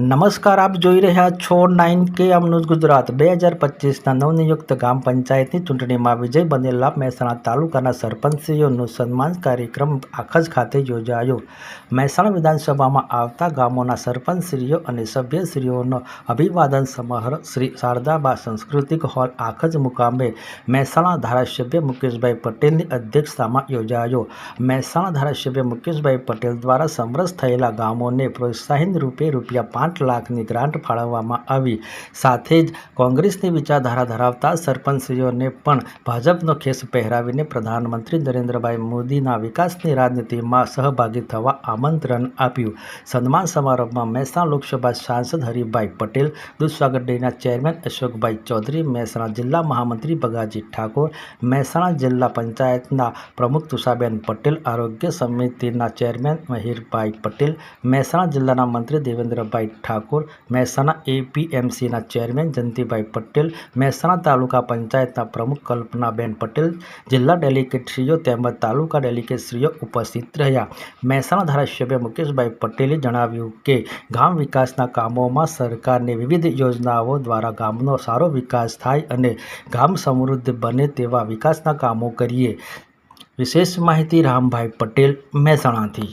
નમસ્કાર, આપ જોઈ રહ્યા છો 9K ન્યૂઝ ગુજરાત। 2025ના નવનિયુક્ત ગ્રામ પંચાયતની ચૂંટણીમાં વિજય બનેલા મહેસાણા તાલુકાના સરપંચશ્રીઓનો સન્માન કાર્યક્રમ આખજ ખાતે યોજાયો। મહેસાણા વિધાનસભામાં આવતા ગામોના સરપંચશ્રીઓ અને સભ્યશ્રીઓનો અભિવાદન સમારોહ શ્રી શારદાબા સાંસ્કૃતિક હોલ આખજ મુકામે મહેસાણા ધારાસભ્ય મુકેશભાઈ પટેલની અધ્યક્ષતામાં યોજાયો। મહેસાણા ધારાસભ્ય મુકેશભાઈ પટેલ દ્વારા સમરસ થયેલા ગામોને પ્રોત્સાહન રૂપે રૂપિયા 5 લાખની ગ્રાન્ટ ફાળવવામાં આવી। સાથે જ કોંગ્રેસની વિચારધારા ધરાવતા સરપંચશ્રીઓને પણ ભાજપનો ખેસ પહેરાવીને પ્રધાનમંત્રી નરેન્દ્રભાઈ મોદીના વિકાસની રાજનીતિમાં સહભાગી થવા આમંત્રણ આપ્યું। સન્માન સમારોહમાં મહેસાણા લોકસભા સાંસદ હરિભાઈ પટેલ, દૂધસાગર ડેરીના ચેરમેન અશોકભાઈ ચૌધરી, મહેસાણા જિલ્લા મહામંત્રી બગાજી ઠાકોર, મહેસાણા જિલ્લા પંચાયતના પ્રમુખ તુષાબેન પટેલ, આરોગ્ય સમિતિના ચેરમેન મહીરભાઈ પટેલ, મહેસાણા જિલ્લાના મંત્રી દેવેન્દ્રભાઈ ઠાકોર, મહેસાણા એપીએમસીના ચેરમેન જયંતિભાઈ પટેલ, મહેસાણા તાલુકા પંચાયતના પ્રમુખ કલ્પનાબેન પટેલ, જિલ્લા ડેલિગેટશ્રીઓ તેમજ તાલુકા ડેલિગેટશ્રીઓ ઉપસ્થિત રહ્યા। મહેસાણા ધારાસભ્ય મુકેશભાઈ પટેલે જણાવ્યું કે ગામ વિકાસના કામોમાં સરકારની વિવિધ યોજનાઓ દ્વારા ગામનો સારો વિકાસ થાય અને ગામ સમૃદ્ધ બને તેવા વિકાસના કામો કરીએ। વિશેષ માહિતી રામભાઈ પટેલ, મહેસાણાથી।